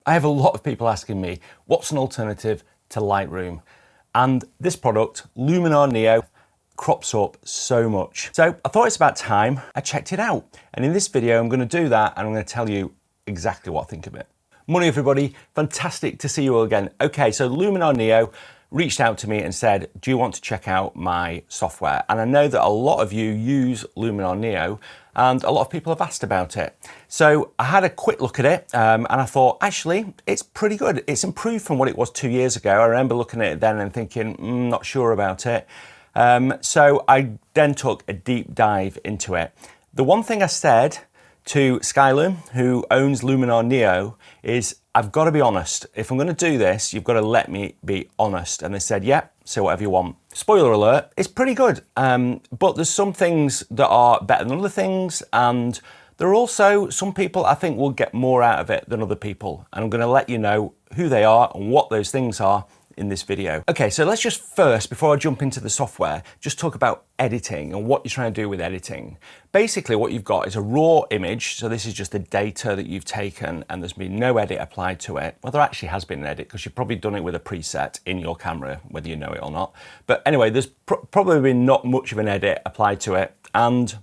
I have a lot of people asking me, what's an alternative to Lightroom? And this product, Luminar Neo, crops up so much. So I thought it's about time I checked it out. And in this video, I'm going to do that and I'm going to tell you exactly what I think of it. Morning, everybody. Fantastic to see you all again. Okay, so Luminar Neo reached out to me and said, do you want to check out my software? And I know that a lot of you use Luminar Neo and a lot of people have asked about it. So I had a quick look at it and I thought, actually, it's pretty good. It's improved from what it was 2 years ago. I remember looking at it then and thinking, not sure about it. So I then took a deep dive into it. The one thing I said to Skylar, who owns Luminar Neo, is I've got to be honest. If I'm going to do this, you've got to let me be honest. And they said, yeah, say whatever you want. Spoiler alert, it's pretty good. But there's some things that are better than other things. And there are also some people I think will get more out of it than other people. And I'm going to let you know who they are and what those things are in this video. Okay, so let's just first, before I jump into the software, just talk about editing and what you're trying to do with editing. Basically, what you've got is a raw image. So this is just the data that you've taken and there's been no edit applied to it. Well, there actually has been an edit because you've probably done it with a preset in your camera, whether you know it or not. But anyway, there's probably been not much of an edit applied to it. And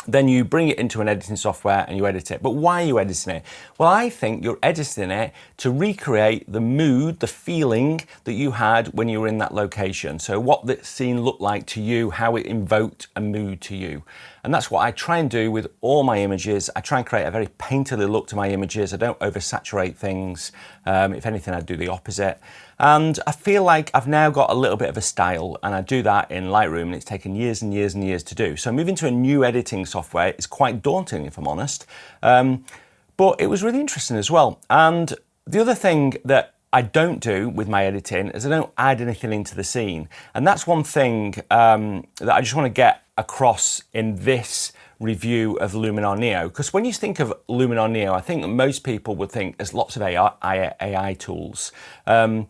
then you bring it into an editing software and you edit it. But why are you editing it? Well, I think you're editing it to recreate the mood, the feeling that you had when you were in that location. So what the scene looked like to you, how it invoked a mood to you. And that's what I try and do with all my images. I try and create a very painterly look to my images. I don't oversaturate things. If anything, I do the opposite. And I feel like I've now got a little bit of a style, and I do that in Lightroom, and it's taken years and years and years to do. So moving to a new editing software is quite daunting, if I'm honest. But it was really interesting as well. And the other thing that I don't do with my editing is I don't add anything into the scene. And that's one thing that I just want to get across in this review of Luminar Neo, because when you think of Luminar Neo, I think that most people would think there's lots of AI tools. And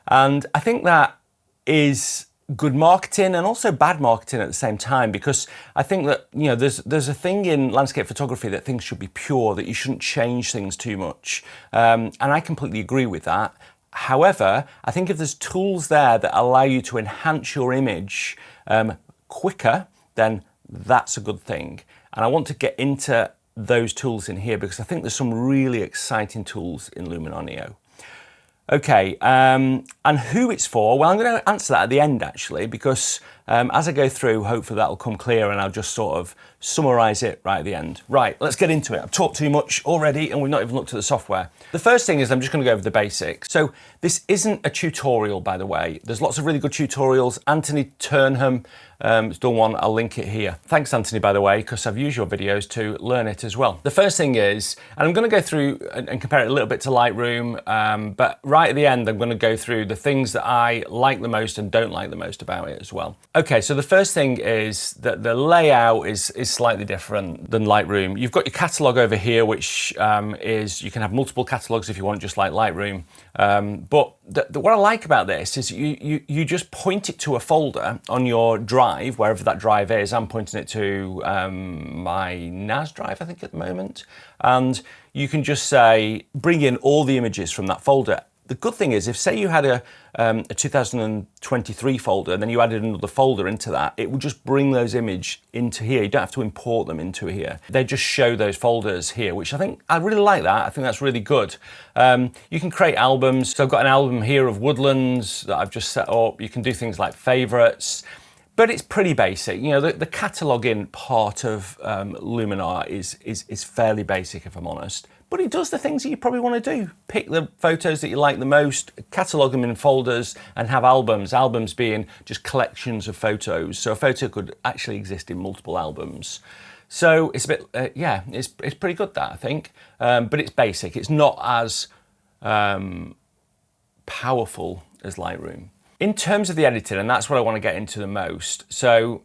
I think that is good marketing and also bad marketing at the same time, because I think that, you know, there's a thing in landscape photography that things should be pure, that you shouldn't change things too much. And I completely agree with that. However, I think if there's tools there that allow you to enhance your image quicker, then that's a good thing. And I want to get into those tools in here because I think there's some really exciting tools in Luminar Neo. Okay, and who it's for? Well, I'm going to answer that at the end actually, because as I go through, hopefully that'll come clear and I'll just sort of summarize it right at the end. Right, let's get into it. I've talked too much already and we've not even looked at the software. The first thing is I'm just going to go over the basics. So this isn't a tutorial, by the way. There's lots of really good tutorials. Anthony Turnham has done one. I'll link it here. Thanks, Anthony, by the way, because I've used your videos to learn it as well. The first thing is, and I'm going to go through and compare it a little bit to Lightroom, but right at the end, I'm going to go through the things that I like the most and don't like the most about it as well. Okay, so the first thing is that the layout is slightly different than Lightroom. You've got your catalog over here, which is, you can have multiple catalogs if you want, just like Lightroom. But what I like about this is you just point it to a folder on your drive, wherever that drive is. I'm pointing it to my NAS drive, I think, at the moment. And you can just say, bring in all the images from that folder. The good thing is, if say you had a 2023 folder and then you added another folder into that, it would just bring those images into here. You don't have to import them into here. They just show those folders here, which I really like that. I think that's really good. You can create albums. So I've got an album here of woodlands that I've just set up. You can do things like favorites, but it's pretty basic. You know, the cataloging part of Luminar is fairly basic, if I'm honest. But it does the things that you probably want to do. Pick the photos that you like the most, catalog them in folders, and have albums. Albums being just collections of photos. So a photo could actually exist in multiple albums. So it's a bit, yeah, it's pretty good, that, I think. But it's basic. It's not as powerful as Lightroom. In terms of the editing, and that's what I want to get into the most. So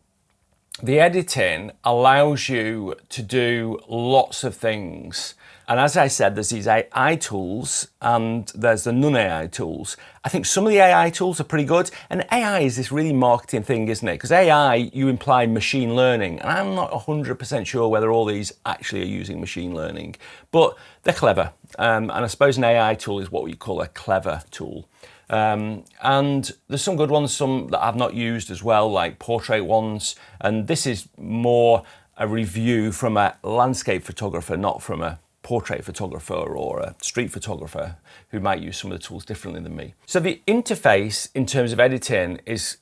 the editing allows you to do lots of things. And as I said, there's these AI tools and there's the non-AI tools. I think some of the AI tools are pretty good. And AI is this really marketing thing, isn't it? Because AI, you imply machine learning. And I'm not 100% sure whether all these actually are using machine learning, but they're clever. And I suppose an AI tool is what we call a clever tool. And there's some good ones, some that I've not used as well, like portrait ones. And this is more a review from a landscape photographer, not from a portrait photographer or a street photographer who might use some of the tools differently than me. So the interface in terms of editing is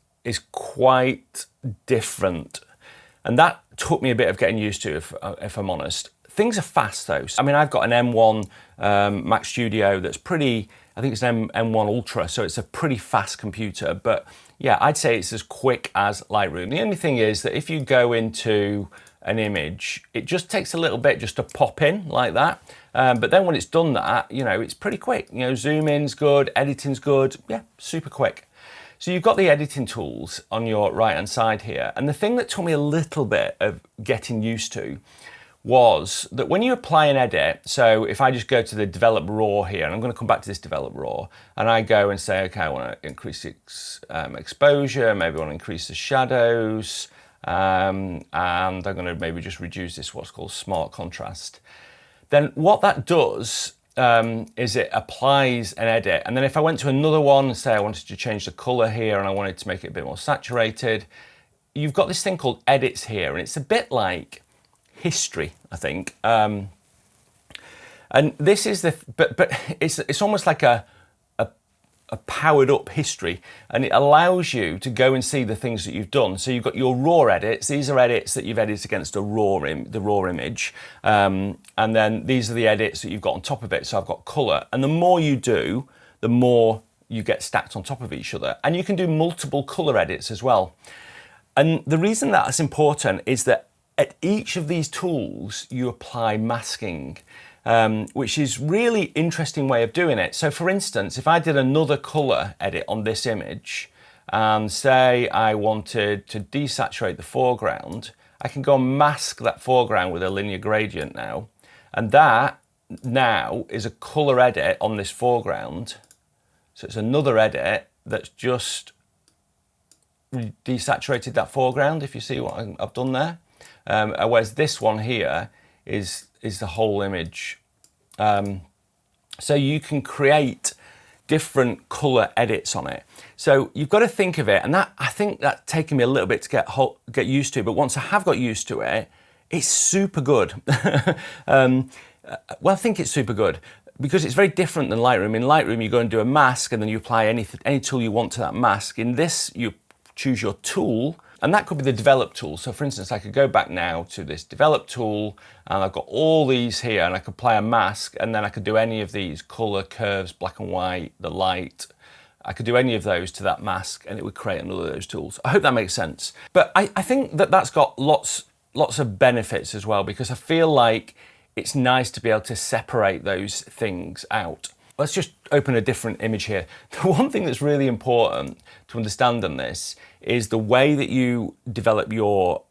quite different. And that took me a bit of getting used to, if I'm honest. Things are fast though. I mean, I've got an M1 Mac Studio that's pretty, I think it's an M1 Ultra, so it's a pretty fast computer. But yeah, I'd say it's as quick as Lightroom. The only thing is that if you go into an image, it just takes a little bit just to pop in like that. But then when it's done that, you know, it's pretty quick. You know, zoom in's good, editing's good. Yeah, super quick. So you've got the editing tools on your right-hand side here. And the thing that took me a little bit of getting used to was that when you apply an edit, so if I just go to the develop raw here, and I'm going to come back to this develop raw, and I go and say, okay, I want to increase exposure, maybe I want to increase the shadows, and I'm going to maybe just reduce this what's called smart contrast. Then what that does is it applies an edit, and then if I went to another one, say I wanted to change the color here and I wanted to make it a bit more saturated, you've got this thing called edits here, and it's a bit like history, I think. And this is the, but it's almost like a powered up history, and it allows you to go and see the things that you've done. So you've got your raw edits. These are edits that you've edited against the raw image. And then these are the edits that you've got on top of it. So I've got color, and the more you do, the more you get stacked on top of each other. And you can do multiple color edits as well. And the reason that's important is that at each of these tools, you apply masking, which is really interesting way of doing it. So for instance, if I did another color edit on this image and say I wanted to desaturate the foreground, I can go and mask that foreground with a linear gradient now. And that now is a color edit on this foreground. So it's another edit that's just desaturated that foreground, if you see what I've done there. Whereas this one here is the whole image. So you can create different color edits on it. So you've got to think of it, and that, I think that's taken me a little bit to get used to, but once I have got used to it, it's super good. Well, I think it's super good because it's very different than Lightroom. In Lightroom, you go and do a mask and then you apply any tool you want to that mask. In this, you choose your tool, and that could be the develop tool. So for instance, I could go back now to this develop tool, and I've got all these here, and I could apply a mask, and then I could do any of these color, curves, black and white, the light. I could do any of those to that mask, and it would create another of those tools. I hope that makes sense. But I think that that's got lots of benefits as well, because I feel like it's nice to be able to separate those things out. Let's just open a different image here. The one thing that's really important to understand on this is the way that you develop your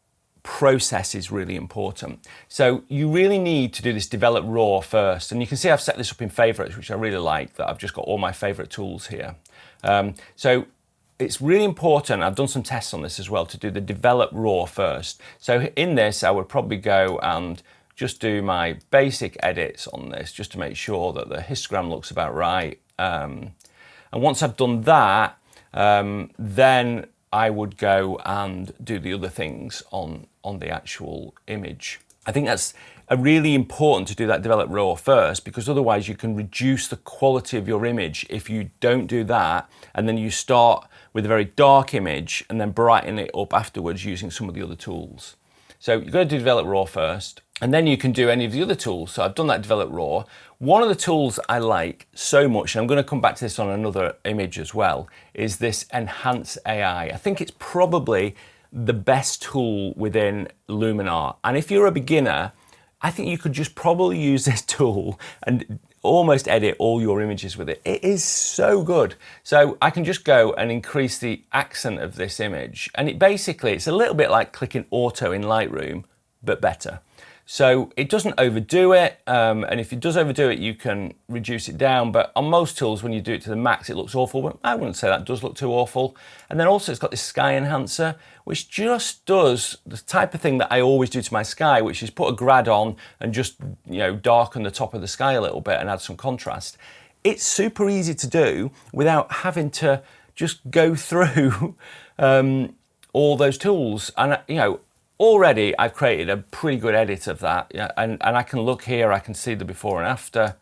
process is really important. So you really need to do this develop raw first. And you can see I've set this up in favorites, which I really like, that I've just got all my favorite tools here. So it's really important, I've done some tests on this as well, to do the develop raw first. So in this, I would probably go and just do my basic edits on this, just to make sure that the histogram looks about right. And once I've done that, then I would go and do the other things on the actual image. I think that's really important to do that develop raw first, because otherwise you can reduce the quality of your image if you don't do that, and then you start with a very dark image and then brighten it up afterwards using some of the other tools. So you've got to do develop raw first, and then you can do any of the other tools. So I've done that develop raw. One of the tools I like so much, and I'm going to come back to this on another image as well, is this enhance AI. I think it's probably the best tool within Luminar. And if you're a beginner, I think you could just probably use this tool and almost edit all your images with it. It is so good. So I can just go and increase the accent of this image. And it's a little bit like clicking auto in Lightroom, but better. So it doesn't overdo it, and if it does overdo it, you can reduce it down. But on most tools, when you do it to the max, it looks awful. But I wouldn't say that does look too awful. And then also it's got this sky enhancer, which just does the type of thing that I always do to my sky, which is put a grad on and just, you know, darken the top of the sky a little bit and add some contrast. It's super easy to do without having to just go through all those tools. And, you know, already I've created a pretty good edit of that. Yeah, and I can look here, I can see the before and after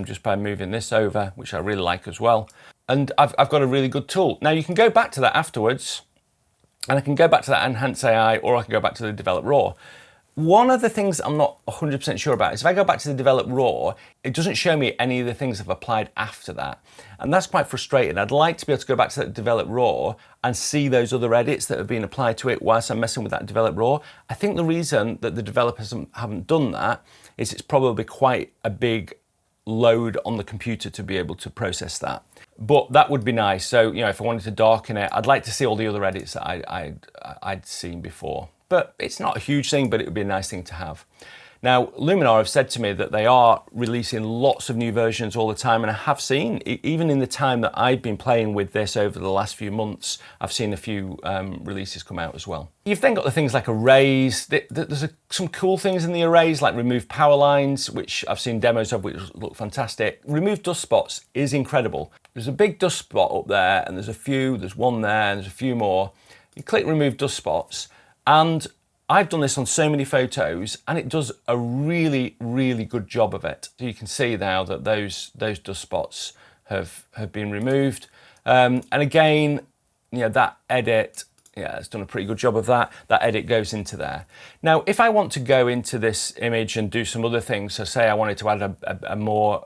just by moving this over, which I really like as well. And I've got a really good tool. Now you can go back to that afterwards, and I can go back to that Enhance AI, or I can go back to the Develop Raw. One of the things I'm not 100% sure about is if I go back to the Develop Raw, it doesn't show me any of the things I've applied after that. And that's quite frustrating. I'd like to be able to go back to that Develop Raw and see those other edits that have been applied to it whilst I'm messing with that Develop Raw. I think the reason that the developers haven't done that is it's probably quite a big load on the computer to be able to process that. But that would be nice. So, you know, if I wanted to darken it, I'd like to see all the other edits that I'd seen before. But it's not a huge thing, but it would be a nice thing to have. Now, Luminar have said to me that they are releasing lots of new versions all the time, and I have seen, even in the time that I've been playing with this over the last few months, I've seen a few releases come out as well. You've then got the things like arrays. There's some cool things in the arrays, like remove power lines, which I've seen demos of, which look fantastic. Remove dust spots is incredible. There's a big dust spot up there, and there's one there, and there's a few more. You click remove dust spots, and I've done this on so many photos, and it does a really, really good job of it. So you can see now that those dust spots have been removed. And again, you know, that edit, yeah, it's done a pretty good job of that. That edit goes into there. Now, if I want to go into this image and do some other things, so say I wanted to add a more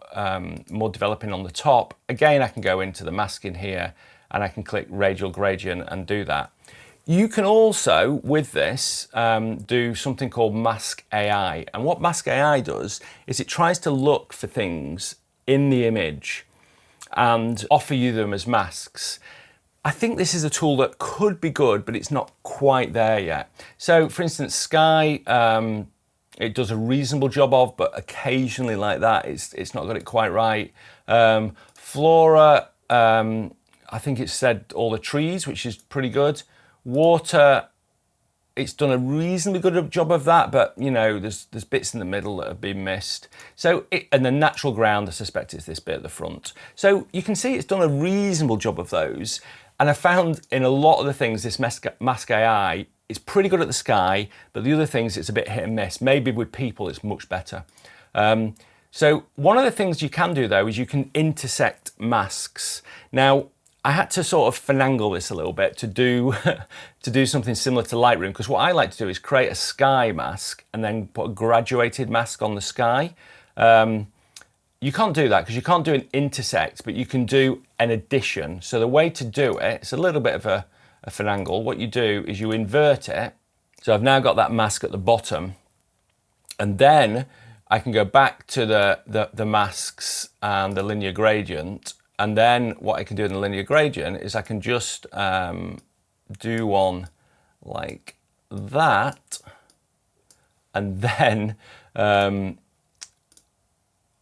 developing on the top, again, I can go into the masking here, and I can click radial gradient and do that. You can also, with this, do something called Mask AI. And what Mask AI does is it tries to look for things in the image and offer you them as masks. I think this is a tool that could be good, but it's not quite there yet. So, for instance, sky, it does a reasonable job of, but occasionally like that, it's not got it quite right. Flora, I think it said all the trees, which is pretty good. Water, it's done a reasonably good job of that, but you know, there's bits in the middle that have been missed. So, and the natural ground, I suspect, is this bit at the front. So you can see it's done a reasonable job of those. And I found in a lot of the things, this Mask AI, it's pretty good at the sky, but the other things, it's a bit hit and miss. Maybe with people, it's much better. So one of the things you can do though, is you can intersect masks. Now, I had to sort of finagle this a little bit to do something similar to Lightroom, because what I like to do is create a sky mask and then put a graduated mask on the sky. You can't do that because you can't do an intersect, but you can do an addition. So the way to do it, it's a little bit of a finagle. What you do is you invert it. So I've now got that mask at the bottom, and then I can go back to the masks and the linear gradient. And then what I can do in the linear gradient is I can just do one like that, and then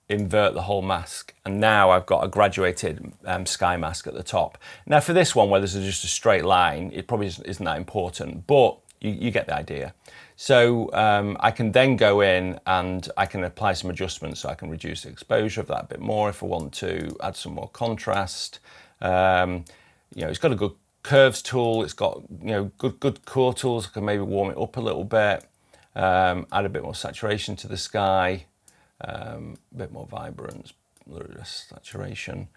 invert the whole mask. And now I've got a graduated sky mask at the top. Now for this one, where this is just a straight line, it probably isn't that important, but you get the idea. So I can then go in and I can apply some adjustments, so I can reduce the exposure of that a bit more if I want to, add some more contrast. You know, it's got a good curves tool, it's got, you know, good core tools. I can maybe warm it up a little bit, add a bit more saturation to the sky, a bit more vibrance, a little less saturation,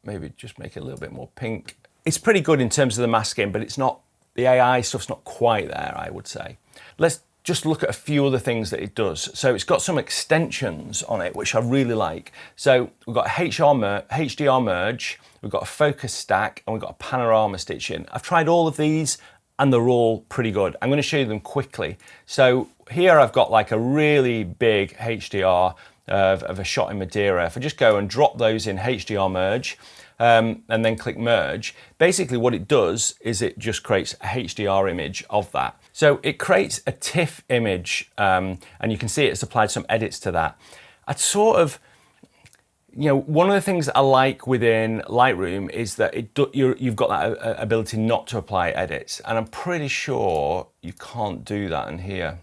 maybe just make it a little bit more pink. It's pretty good in terms of the masking, but it's not, the AI stuff's not quite there, I would say. Let's just look at a few other things that it does. So it's got some extensions on it, which I really like. So we've got HDR Merge, we've got a focus stack, and we've got a Panorama Stitching. I've tried all of these, and they're all pretty good. I'm going to show you them quickly. So here I've got like a really big HDR of a shot in Madeira. If I just go and drop those in HDR Merge, and then click merge, basically what it does is it just creates a HDR image of that. So it creates a TIFF image, and you can see it's applied some edits to that. I'd sort of, one of the things that I like within Lightroom is that you've got that ability not to apply edits, and I'm pretty sure you can't do that in here.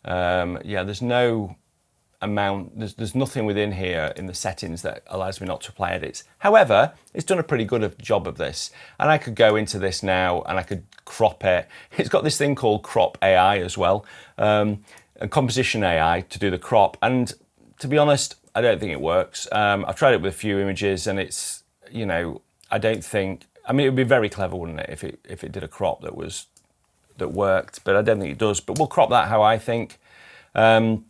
Yeah, there's no amount, there's nothing within here in the settings that allows me not to apply edits. However, it's done a pretty good job of this, and I could go into this now and I could crop it. It's got this thing called crop AI as well, and composition AI to do the crop, and to be honest, I don't think it works. I've tried it with a few images and it's, I don't think, it would be very clever, wouldn't it, if it did a crop that worked, but I don't think it does. But we'll crop that how I think. And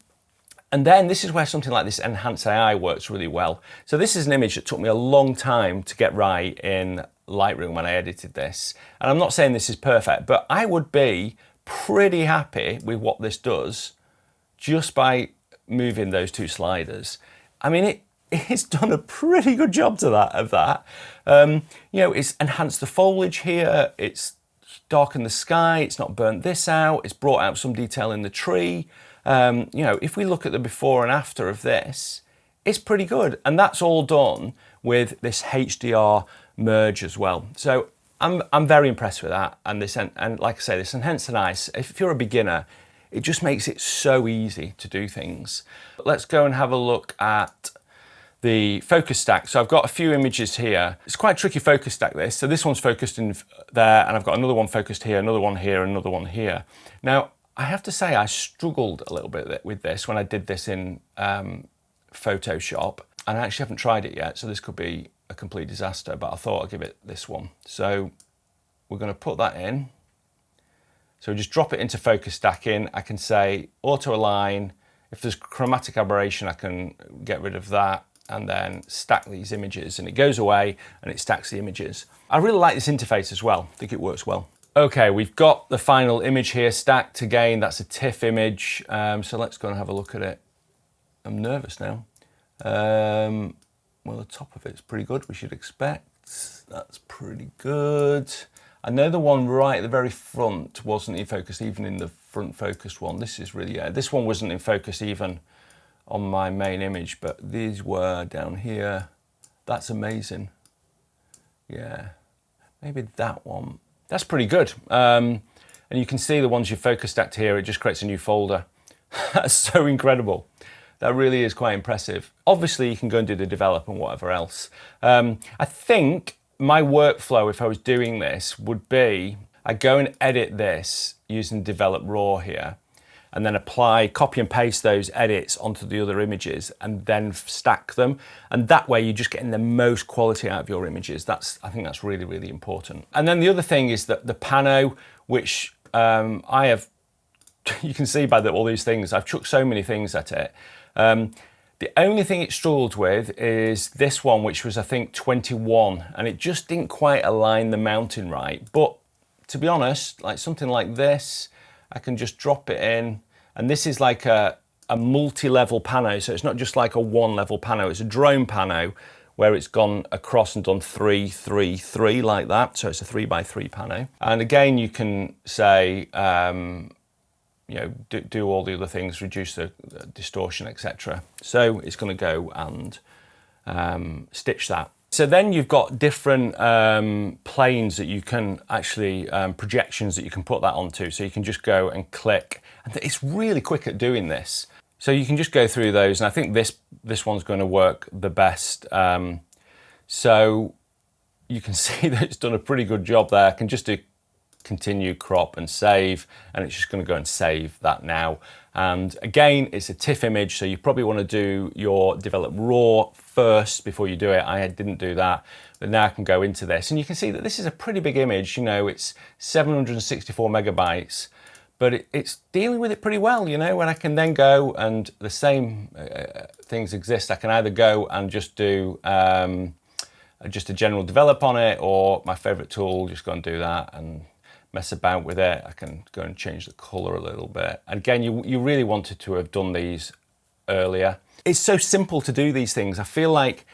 then this is where something like this Enhance AI works really well. So this is an image that took me a long time to get right in Lightroom when I edited this. And I'm not saying this is perfect, but I would be pretty happy with what this does just by moving those two sliders. It's done a pretty good job of that. It's enhanced the foliage here, it's darkened the sky, it's not burnt this out, it's brought out some detail in the tree. If we look at the before and after of this, it's pretty good. And that's all done with this HDR Merge as well. So I'm very impressed with that. And like I say, this Enhance AI, if you're a beginner, it just makes it so easy to do things. Let's go and have a look at the focus stack. So I've got a few images here. It's quite a tricky focus stack this. So this one's focused in there, and I've got another one focused here, another one here, another one here. Now, I have to say I struggled a little bit with this when I did this in Photoshop, and I actually haven't tried it yet, so this could be a complete disaster, but I thought I'd give it this one. So we're going to put that in. So just drop it into focus stacking. I can say auto align. If there's chromatic aberration, I can get rid of that and then stack these images, and it goes away and it stacks the images. I really like this interface as well. I think it works well. Okay, we've got the final image here stacked again. That's a TIFF image. So let's go and have a look at it. I'm nervous now. Well, the top of it's pretty good, we should expect. That's pretty good. I know the one right at the very front wasn't in focus, even in the front focused one. This is really, this one wasn't in focus even on my main image, but these were down here. That's amazing. Yeah, maybe that one. That's pretty good. And you can see the ones you focus stacked here, it just creates a new folder. That's so incredible. That really is quite impressive. Obviously, you can go and do the develop and whatever else. I think my workflow, if I was doing this, would be I go and edit this using develop raw here, and then apply, copy and paste those edits onto the other images and then stack them. And that way you're just getting the most quality out of your images. I think that's really, really important. And then the other thing is that the pano, which I have, you can see by all these things, I've chucked so many things at it. The only thing it struggled with is this one, which was I think 21, and it just didn't quite align the mountain right. But to be honest, like something like this, I can just drop it in, and this is like a multi-level pano, so it's not just like a one-level pano, it's a drone pano where it's gone across and done 3, 3, 3 like that, so it's a 3x3 pano. And again, you can say, do all the other things, reduce the distortion, etc. So it's going to go and stitch that. So then you've got different planes that you can actually, projections that you can put that onto. So you can just go and click, and it's really quick at doing this. So you can just go through those, and I think this one's going to work the best. So you can see that it's done a pretty good job there. I can just do continue, crop and save, and it's just going to go and save that now. And again, it's a TIFF image, so you probably want to do your develop raw first before you do it. I didn't do that, but now I can go into this, and you can see that this is a pretty big image. It's 764 megabytes, but it's dealing with it pretty well, and I can then go and the same things exist. I can either go and just do just a general develop on it, or my favorite tool, just go and do that and mess about with it. I can go and change the color a little bit. And again, you really wanted to have done these earlier. It's so simple to do these things. I feel like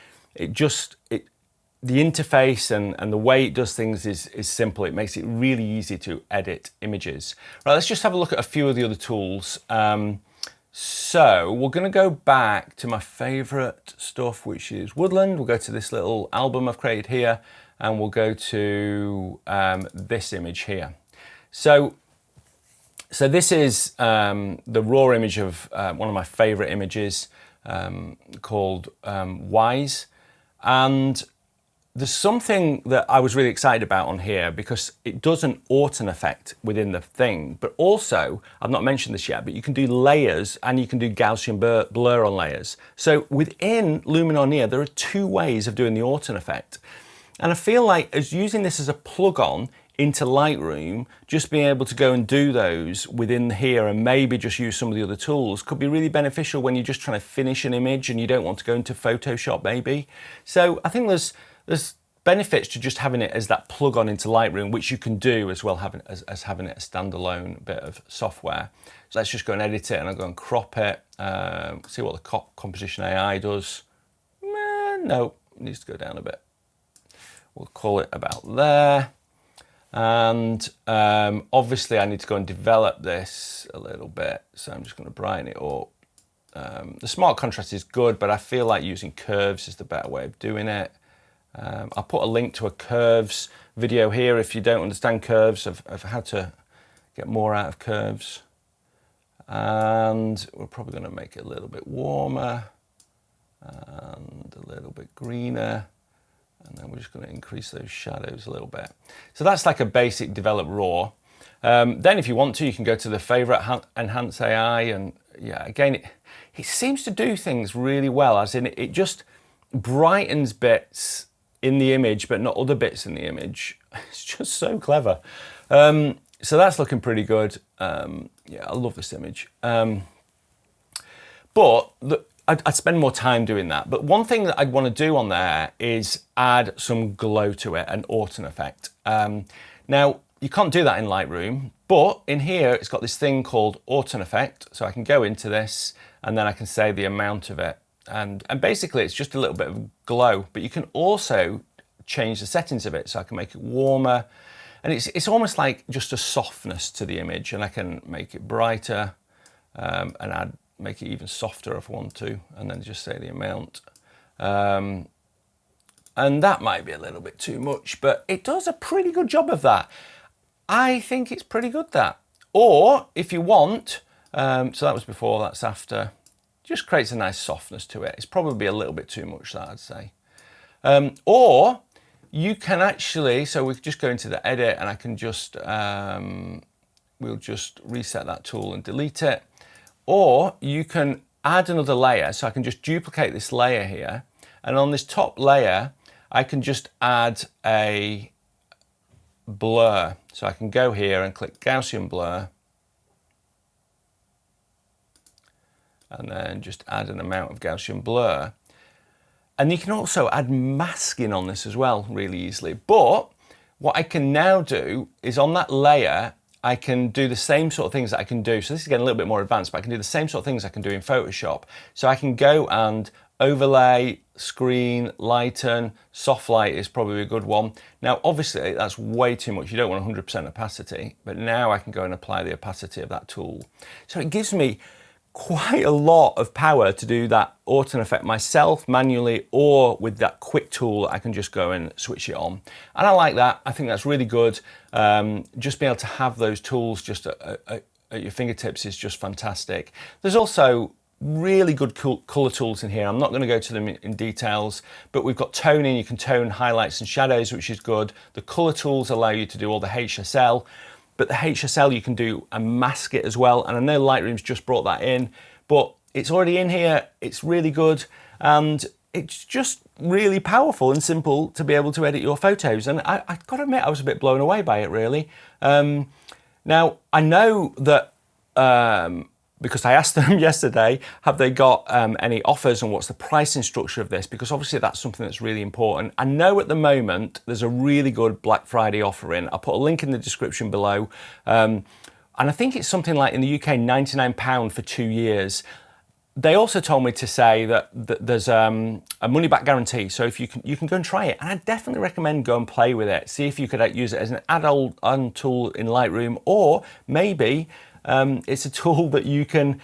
the interface and the way it does things is simple. It makes it really easy to edit images. Right, let's just have a look at a few of the other tools. So we're going to go back to my favorite stuff, which is Woodland. We'll go to this little album I've created here, and we'll go to this image here. So this is the raw image of one of my favorite images called Wise. And there's something that I was really excited about on here because it does an Orton effect within the thing, but also, I've not mentioned this yet, but you can do layers and you can do Gaussian blur on layers. So within Luminar Neo, there are two ways of doing the Orton effect. And I feel like as using this as a plug-on into Lightroom, just being able to go and do those within here and maybe just use some of the other tools could be really beneficial when you're just trying to finish an image and you don't want to go into Photoshop maybe. So I think there's benefits to just having it as that plug-on into Lightroom, which you can do as well as having it a standalone bit of software. So let's just go and edit it, and I'll go and crop it, see what the composition AI does. No, it needs to go down a bit. We'll call it about there. And obviously I need to go and develop this a little bit, so I'm just going to brighten it up. The smart contrast is good, but I feel like using curves is the better way of doing it. I'll put a link to a curves video here if you don't understand curves, of how to get more out of curves. And we're probably going to make it a little bit warmer and a little bit greener. And then we're just going to increase those shadows a little bit. So that's like a basic develop raw. Then if you want to, you can go to the favorite enhance AI, and yeah, again, it seems to do things really well, as in it just brightens bits in the image, but not other bits in the image. It's just so clever. So that's looking pretty good. Yeah, I love this image. But I'd spend more time doing that. But one thing that I'd want to do on there is add some glow to it, an Orton effect. Now, you can't do that in Lightroom, but in here, it's got this thing called Orton Effect. So I can go into this, and then I can say the amount of it. And basically, it's just a little bit of glow, but you can also change the settings of it. So I can make it warmer, and it's almost like just a softness to the image, and I can make it brighter and make it even softer if I want to, and then just say the amount. And that might be a little bit too much, but it does a pretty good job of that. I think it's pretty good, that. Or if you want, so that was before, that's after, just creates a nice softness to it. It's probably a little bit too much, that I'd say. Or you can actually, so we just go into the edit, and I can just, we'll just reset that tool and delete it. Or you can add another layer, so I can just duplicate this layer here, and on this top layer I can just add a blur. So I can go here and click Gaussian blur, and then just add an amount of Gaussian blur. And you can also add masking on this as well really easily. But what I can now do is on that layer, I can do the same sort of things that I can do. So this is getting a little bit more advanced, but I can do the same sort of things I can do in Photoshop. So I can go and overlay, screen, lighten, soft light is probably a good one. Now, obviously that's way too much. You don't want 100% opacity, but now I can go and apply the opacity of that tool. So it gives me quite a lot of power to do that Orton effect myself manually, or with that quick tool I can just go and switch it on, and I like that. I think that's really good. Just being able to have those tools just at your fingertips is just fantastic. There's also really good color tools in here. I'm not going to go to them in details, but we've got toning. You can tone highlights and shadows, which is good. The color tools allow you to do all the HSL. But the HSL you can do and mask it as well. And I know Lightroom's just brought that in, but it's already in here. It's really good. And it's just really powerful and simple to be able to edit your photos. And I've got to admit, I was a bit blown away by it, really. Now, I know that, because I asked them yesterday, have they got any offers and what's the pricing structure of this? Because obviously that's something that's really important. I know at the moment there's a really good Black Friday offer in. I'll put a link in the description below. And I think it's something like in the UK, £99 for 2 years. they also told me to say that there's a money-back guarantee, so if you can go and try it, and I definitely recommend go and play with it. See if you could use it as an add-on tool in Lightroom, or maybe it's a tool that you can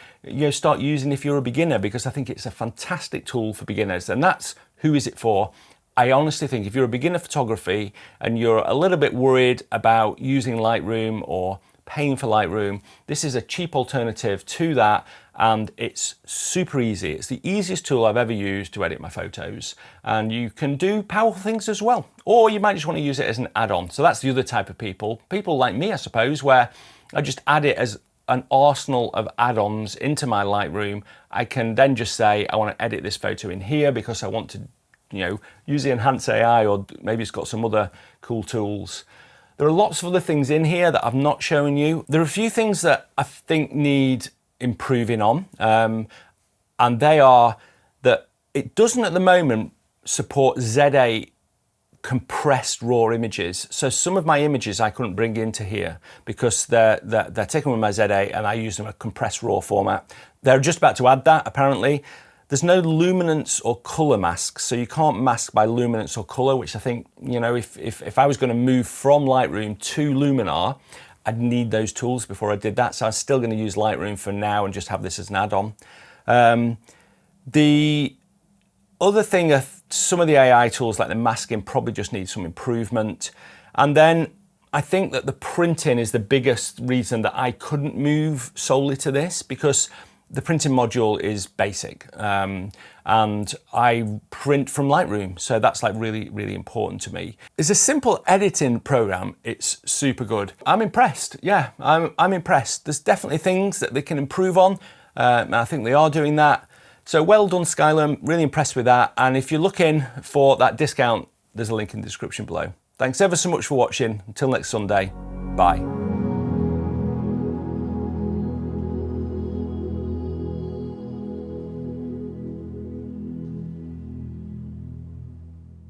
start using if you're a beginner, because I think it's a fantastic tool for beginners, and that's who is it for. I honestly think if you're a beginner photography and you're a little bit worried about using Lightroom or paying for Lightroom, this is a cheap alternative to that, and it's super easy. It's the easiest tool I've ever used to edit my photos, and you can do powerful things as well. Or you might just want to use it as an add-on. So that's the other type of people like me, I suppose, where I just add it as an arsenal of add-ons into my Lightroom. I can then just say, I want to edit this photo in here because I want to use the Enhance AI, or maybe it's got some other cool tools. There are lots of other things in here that I've not shown you. There are a few things that I think need improving on, and they are that it doesn't at the moment support Z8 compressed raw images. So some of my images I couldn't bring into here because they're taken with my Z8 and I use them in a compressed raw format. They're just about to add that, apparently. There's no luminance or color masks, so you can't mask by luminance or color, which I think, if I was going to move from Lightroom to Luminar, I'd need those tools before I did that. So I'm still going to use Lightroom for now and just have this as an add-on. The other thing are some of the AI tools, like the masking, probably just need some improvement. And then I think that the printing is the biggest reason that I couldn't move solely to this, because the printing module is basic, and I print from Lightroom, so that's like really, really important to me. It's a simple editing program. It's super good. I'm impressed. Yeah, I'm impressed. There's definitely things that they can improve on, and I think they are doing that. So well done, Skylum. Really impressed with that. And if you're looking for that discount, there's a link in the description below. Thanks ever so much for watching. Until next Sunday, bye.